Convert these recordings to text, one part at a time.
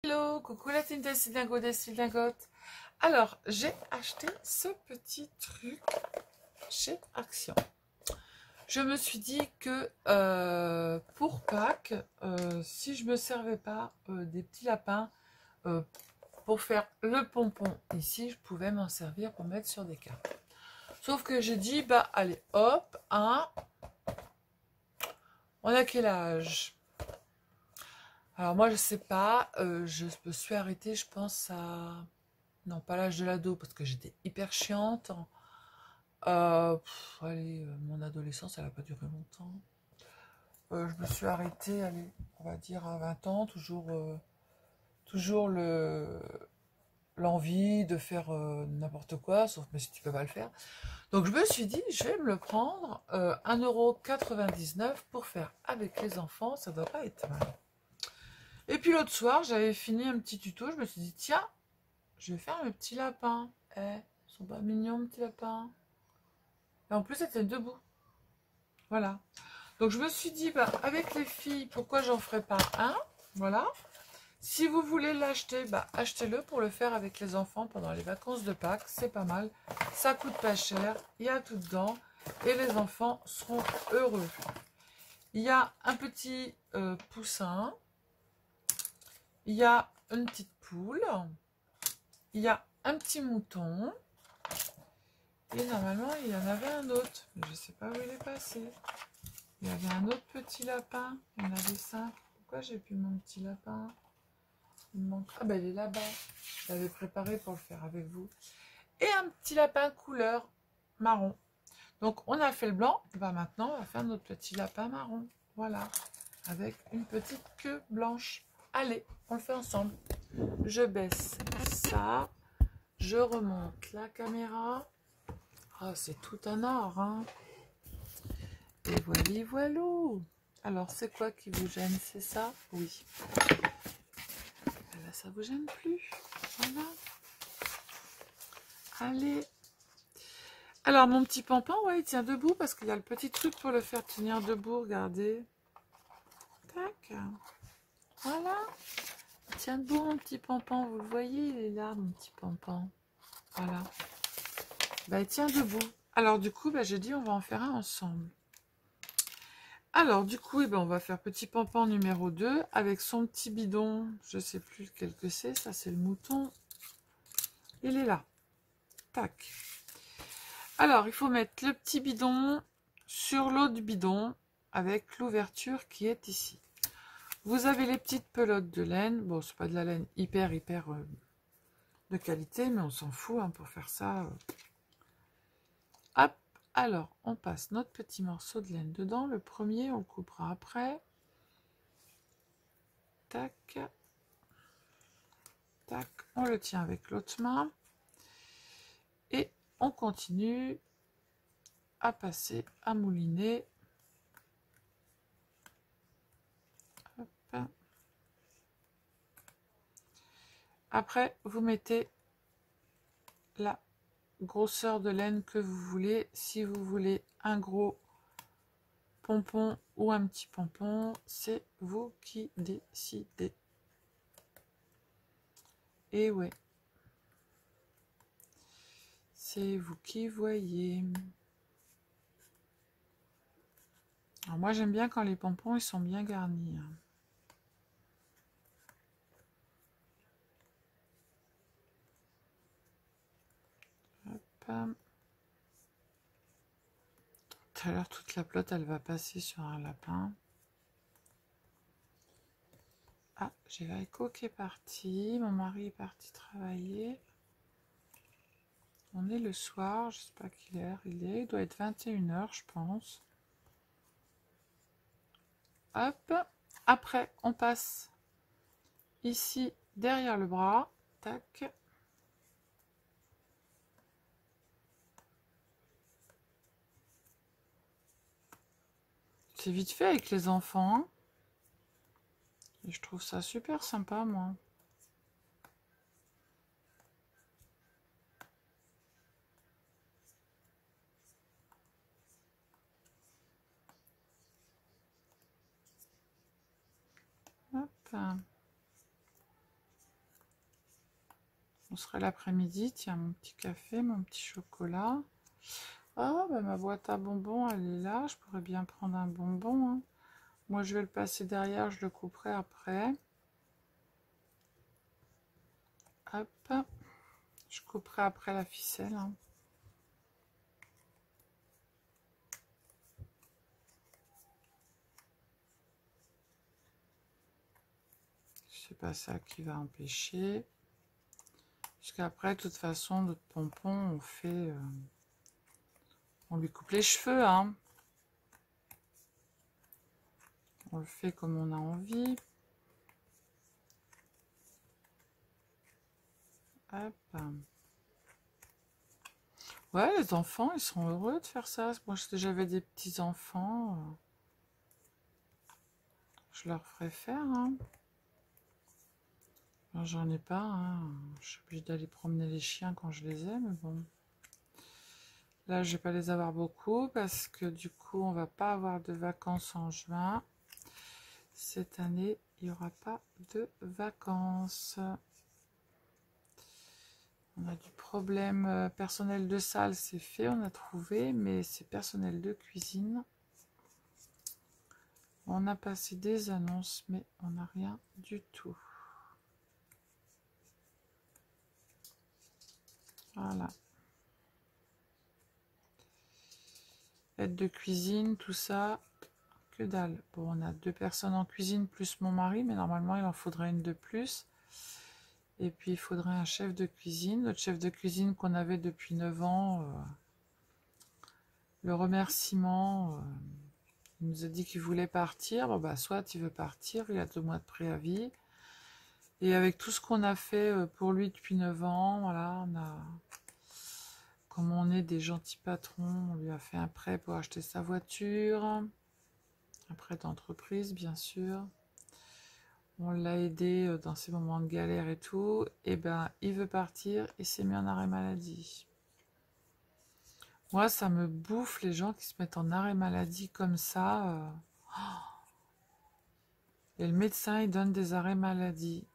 Hello, coucou la team des Sildingotes. Alors, j'ai acheté ce petit truc chez Action. Je me suis dit que pour Pâques, si je me servais pas des petits lapins euh, pour faire le pompon ici, je pouvais m'en servir pour mettre sur des cartes. Sauf que j'ai dit, bah allez, hop, on a quel âge? Alors moi je sais pas, je me suis arrêtée je pense à... Non, pas l'âge de l'ado parce que j'étais hyper chiante. Allez, mon adolescence elle a pas duré longtemps. Je me suis arrêtée, allez, on va dire à 20 ans, toujours l'envie de faire n'importe quoi, sauf mais si tu peux pas le faire. Donc je me suis dit, je vais me le prendre 1,99 € pour faire avec les enfants, ça doit pas être mal. Et puis l'autre soir, j'avais fini un petit tuto, je me suis dit, tiens, je vais faire mes petits lapins. Ils sont pas mignons, mes petits lapins. Et en plus, c'était debout. Voilà. Donc, je me suis dit, bah, avec les filles, pourquoi j'en ferais pas un? Voilà. Si vous voulez l'acheter, bah, achetez-le pour le faire avec les enfants pendant les vacances de Pâques. C'est pas mal. Ça coûte pas cher. Il y a tout dedans. Et les enfants seront heureux. Il y a un petit poussin. Il y a une petite poule. Il y a un petit mouton. Et normalement, il y en avait un autre. Mais je ne sais pas où il est passé. Il y avait un autre petit lapin. Il y en avait 5. Pourquoi j'ai plus mon petit lapin? Il me manque... Ah ben il est là-bas. Je l'avais préparé pour le faire avec vous. Et un petit lapin couleur marron. Donc on a fait le blanc. Et ben maintenant, on va faire notre petit lapin marron. Voilà. Avec une petite queue blanche. Allez, on le fait ensemble. Je baisse ça. Je remonte la caméra. Ah, c'est tout un art, hein. Et voilà. Alors, c'est quoi qui vous gêne? C'est ça? Oui. Là, ça vous gêne plus. Voilà. Allez. Alors, mon petit pampan, ouais, il tient debout parce qu'il y a le petit truc pour le faire tenir debout. Regardez. Tac. Voilà. Il tient debout, mon petit pampan. Vous le voyez, il est là, mon petit pampan. Voilà. Bah, il tient debout. Alors, du coup, bah, j'ai dit, on va en faire un ensemble. Alors, du coup, eh ben, on va faire petit pampan numéro 2 avec son petit bidon. Je ne sais plus lequel que c'est. Ça, c'est le mouton. Il est là. Tac. Alors, il faut mettre le petit bidon sur l'autre bidon avec l'ouverture qui est ici. Vous avez les petites pelotes de laine. Bon, c'est pas de la laine hyper de qualité, mais on s'en fout hein, pour faire ça. Hop. Alors, on passe notre petit morceau de laine dedans. Le premier, on le coupera après. Tac. Tac. On le tient avec l'autre main. Et on continue à passer, à mouliner. Hop. Après, vous mettez la grosseur de laine que vous voulez. Si vous voulez un gros pompon ou un petit pompon, c'est vous qui décidez. Et ouais, c'est vous qui voyez. Alors moi j'aime bien quand les pompons ils sont bien garnis. Hop. Tout à l'heure toute la pelote elle va passer sur un lapin. Ah, j'ai Laiko qui est parti. Mon mari est parti travailler. On est le soir. Je sais pas quelle heure il est. Il doit être 21 h, je pense. Hop. Après, on passe ici derrière le bras. Tac. C'est vite fait avec les enfants. Hein. Et je trouve ça super sympa, moi. Hop. serait l'après-midi. Tiens, mon petit café, mon petit chocolat. Ah, bah, ma boîte à bonbons, elle est là. Je pourrais bien prendre un bonbon, hein. Moi, je vais le passer derrière, je le couperai après. Hop. Je couperai après la ficelle, hein. C'est pas ça qui va empêcher. Puisqu'après, de toute façon, notre pompon, on fait... on lui coupe les cheveux, hein. On le fait comme on a envie. Hop. Ouais, les enfants, ils sont heureux de faire ça. Moi, si j'avais des petits-enfants, je leur ferais faire, hein. J'en ai pas, hein. Je suis obligée d'aller promener les chiens quand je les ai, mais bon. Là, je vais pas les avoir beaucoup parce que du coup, on va pas avoir de vacances en juin. Cette année, il n'y aura pas de vacances. On a du problème personnel de salle, c'est fait, on a trouvé, mais c'est personnel de cuisine. On a passé des annonces, mais on n'a rien du tout. Voilà. Aide de cuisine, tout ça, que dalle. Bon, on a 2 personnes en cuisine plus mon mari, mais normalement il en faudrait une de plus. Et puis il faudrait un chef de cuisine. Notre chef de cuisine qu'on avait depuis 9 ans, le remerciement, il nous a dit qu'il voulait partir. Bon, bah, soit il veut partir, il a 2 mois de préavis. Et avec tout ce qu'on a fait pour lui depuis 9 ans, voilà, on a... Comme on est des gentils patrons, on lui a fait un prêt pour acheter sa voiture. Un prêt d'entreprise, bien sûr. On l'a aidé dans ses moments de galère et tout. Et ben, il veut partir et s'est mis en arrêt maladie. Moi, ça me bouffe les gens qui se mettent en arrêt maladie comme ça. Et le médecin, il donne des arrêts maladie.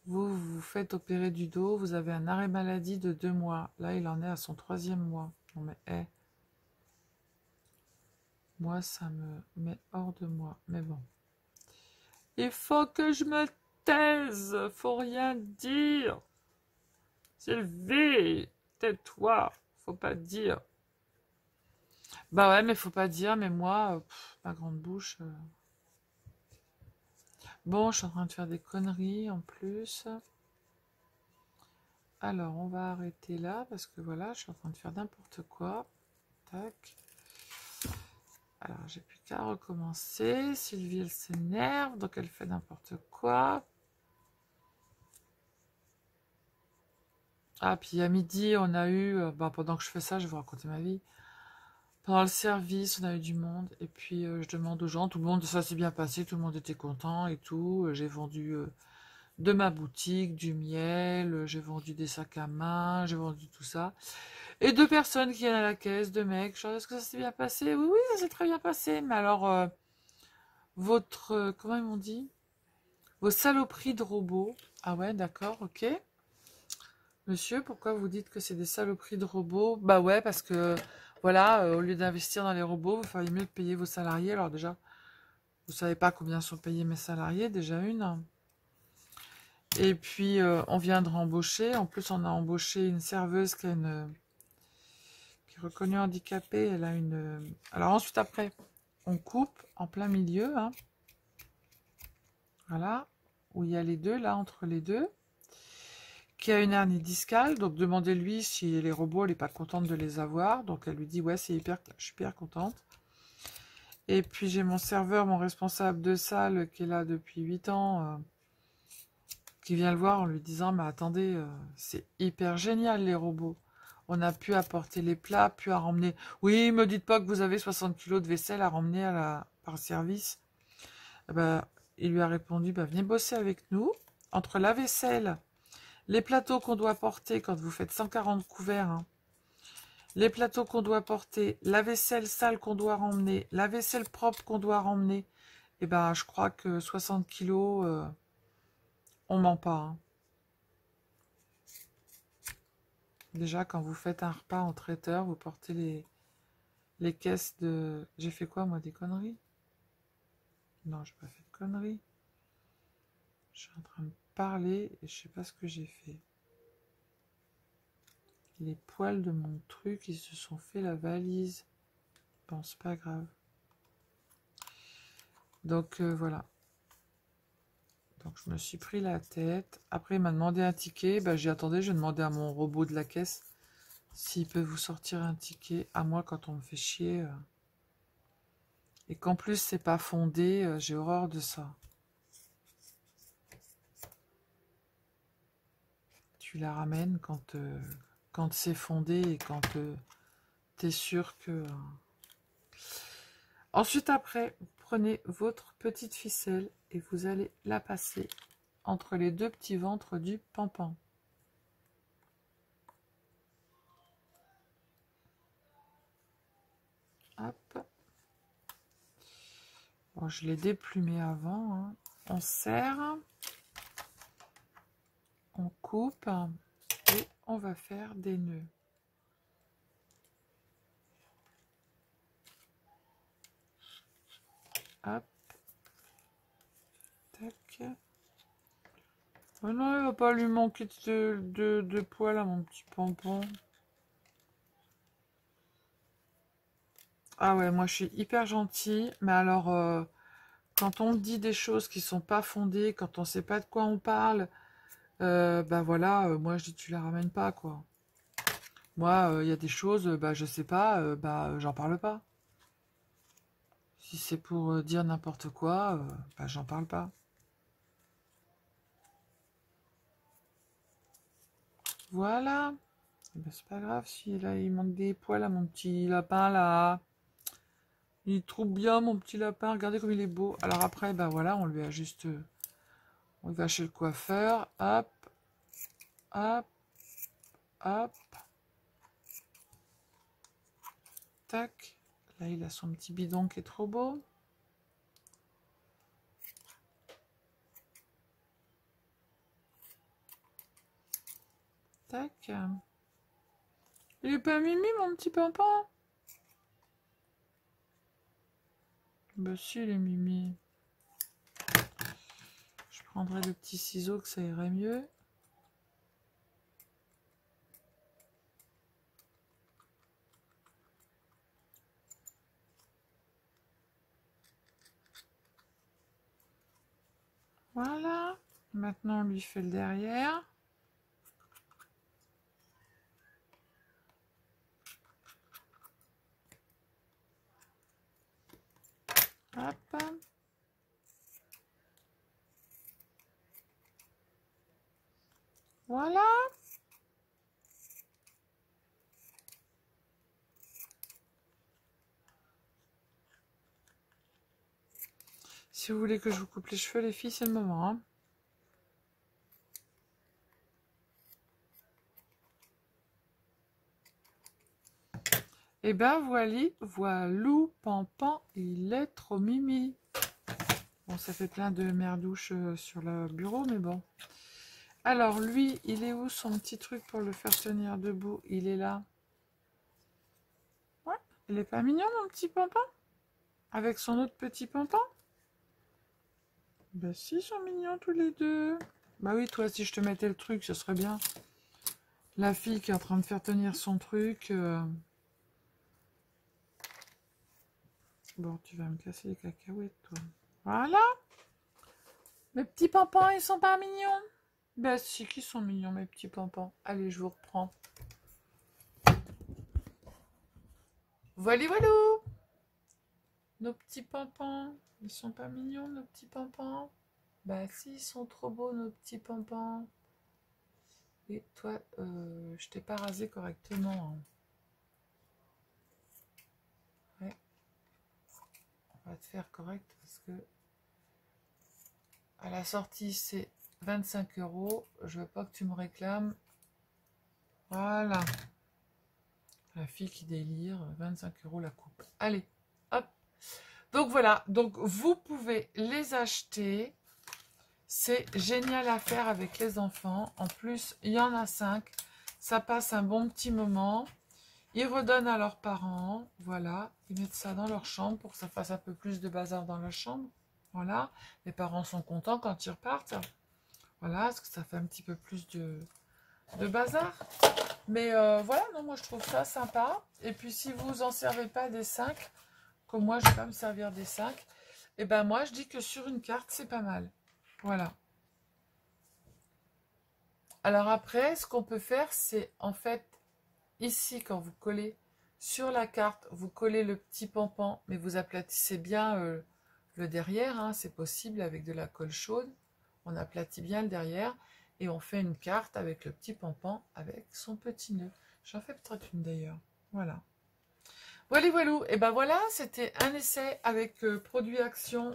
Vous vous faites opérer du dos, vous avez un arrêt maladie de 2 mois. Là, il en est à son 3e mois. Non mais, moi, ça me met hors de moi. Mais bon. Il faut que je me taise. Faut rien dire. Sylvie, tais-toi. Faut pas dire. Bah ouais, mais faut pas dire. Mais moi, ma grande bouche... Bon, je suis en train de faire des conneries en plus. Alors, on va arrêter là parce que voilà, je suis en train de faire n'importe quoi. Tac. Alors, j'ai plus qu'à recommencer. Sylvie, elle s'énerve, donc elle fait n'importe quoi. Ah, puis à midi, on a eu... pendant que je fais ça, je vais vous raconter ma vie. Pendant le service, on a eu du monde. Et puis, je demande aux gens, tout le monde, ça s'est bien passé, tout le monde était content et tout. J'ai vendu... de ma boutique, du miel, j'ai vendu des sacs à main, j'ai vendu tout ça. Et 2 personnes qui viennent à la caisse, 2 mecs, genre, est-ce que ça s'est bien passé? Oui, oui, ça s'est très bien passé, mais alors, comment ils m'ont dit? Vos saloperies de robots. Ah ouais, d'accord, ok. Monsieur, pourquoi vous dites que c'est des saloperies de robots? Bah ouais, parce que, voilà, au lieu d'investir dans les robots, vous feriez mieux de payer vos salariés. Alors déjà, vous savez pas combien sont payés mes salariés, déjà une. Et puis, on vient de rembaucher. En plus, on a embauché une serveuse qui est reconnue handicapée. Elle a une... Alors ensuite, après, on coupe en plein milieu. Hein. Voilà. Où il y a les deux, là, entre les deux. Qui a une hernie discale. Donc, demandez-lui si les robots, elle n'est pas contente de les avoir. Donc, elle lui dit, ouais, je suis hyper contente. Et puis, j'ai mon serveur, mon responsable de salle, qui est là depuis 8 ans... qui vient le voir en lui disant « Mais attendez, c'est hyper génial les robots. On a pu apporter les plats, pu à ramener... Oui, me dites pas que vous avez 60 kilos de vaisselle à ramener par service. » il lui a répondu « Venez bosser avec nous. Entre la vaisselle, les plateaux qu'on doit porter quand vous faites 140 couverts, hein, les plateaux qu'on doit porter, la vaisselle sale qu'on doit ramener, la vaisselle propre qu'on doit ramener, je crois que 60 kilos... on ment pas. Hein. Déjà, quand vous faites un repas en traiteur, vous portez les caisses de... J'ai fait quoi, moi, des conneries? Non, j'ai pas fait de conneries. Je suis en train de parler et je sais pas ce que j'ai fait. Les poils de mon truc, ils se sont fait la valise. Bon, c'est pas grave. Donc, voilà. Donc, je me suis pris la tête. Après, il m'a demandé un ticket. Bah, j'ai attendu, j'ai demandé à mon robot de la caisse s'il peut vous sortir un ticket. À moi, quand on me fait chier. Et qu'en plus, c'est pas fondé. J'ai horreur de ça. Tu la ramènes quand c'est fondé et quand t'es sûr que... Ensuite, après, vous prenez votre petite ficelle et vous allez la passer entre les deux petits ventres du pampan. Hop. Bon, je l'ai déplumé avant. Hein. On serre. On coupe. Et on va faire des nœuds. Hop. Tac. Oh non, il va pas lui manquer de poils à mon petit pompon. Ah ouais, moi je suis hyper gentille, mais alors quand on dit des choses qui sont pas fondées, quand on sait pas de quoi on parle, bah voilà, moi je dis tu la ramènes pas quoi. Moi, il y a des choses, bah je sais pas, bah j'en parle pas. Si c'est pour dire n'importe quoi, bah j'en parle pas. Voilà. Bah, c'est pas grave si là il manque des poils à mon petit lapin là. Il trouve bien mon petit lapin, regardez comme il est beau. Alors après, bah voilà, on lui ajuste. On va chez le coiffeur, hop, hop, hop. Tac. Là, il a son petit bidon qui est trop beau. Tac. Il est pas mimi, mon petit papa? Bah si, il est mimi. Je prendrai le petit ciseau que ça irait mieux. Voilà. Maintenant, on lui fait le derrière. Hop. Voilà. Si vous voulez que je vous coupe les cheveux, les filles, c'est le moment. Hein. Et ben voilou, pampan, il est trop mimi. Bon, ça fait plein de merdouches sur le bureau, mais bon. Alors, lui, il est où son petit truc pour le faire tenir debout? Il est là. Ouais, il est pas mignon, mon petit pampan? Avec son autre petit pampan? Bah si, ils sont mignons tous les deux. Bah oui, toi, si je te mettais le truc, ce serait bien. La fille qui est en train de faire tenir son truc. Bon, tu vas me casser les cacahuètes, toi. Voilà. Mes petits pampans, ils sont pas mignons? Bah si, qu'ils sont mignons, mes petits pampans. Allez, je vous reprends. Voilà, voilà. Nos petits pampans. Ils sont pas mignons, nos petits pampans? Bah si, ils sont trop beaux, nos petits pampans. Et toi, je t'ai pas rasé correctement. Hein. Ouais. On va te faire correct parce que à la sortie, c'est 25 €. Je veux pas que tu me réclames. Voilà. La fille qui délire, 25 € la coupe. Allez, hop. Donc voilà, donc vous pouvez les acheter. C'est génial à faire avec les enfants. En plus, il y en a 5. Ça passe un bon petit moment. Ils redonnent à leurs parents. Voilà. Ils mettent ça dans leur chambre pour que ça fasse un peu plus de bazar dans la chambre. Voilà. Les parents sont contents quand ils repartent. Voilà, parce que ça fait un petit peu plus de bazar. Mais voilà, non, moi je trouve ça sympa. Et puis si vous en servez pas des 5, comme moi je vais pas me servir des 5, et ben moi je dis que sur une carte c'est pas mal. Voilà. Alors après, ce qu'on peut faire, c'est en fait, ici quand vous collez sur la carte, vous collez le petit pampan, mais vous aplatissez bien le derrière, hein, c'est possible avec de la colle chaude. On aplatit bien le derrière et on fait une carte avec le petit pampan avec son petit nœud. J'en fais peut-être une d'ailleurs. Voilà. Voilà, voilà. Et ben voilà, c'était un essai avec produit Action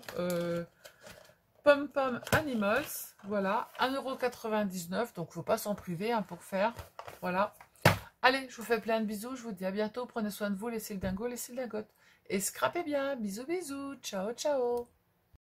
Pom Pom Animals. Voilà, 1,99 €. Donc, faut pas s'en priver hein, pour faire. Voilà. Allez, je vous fais plein de bisous. Je vous dis à bientôt. Prenez soin de vous. Laissez le dingo, laissez le dingote. Et scrapez bien. Bisous, bisous. Ciao, ciao.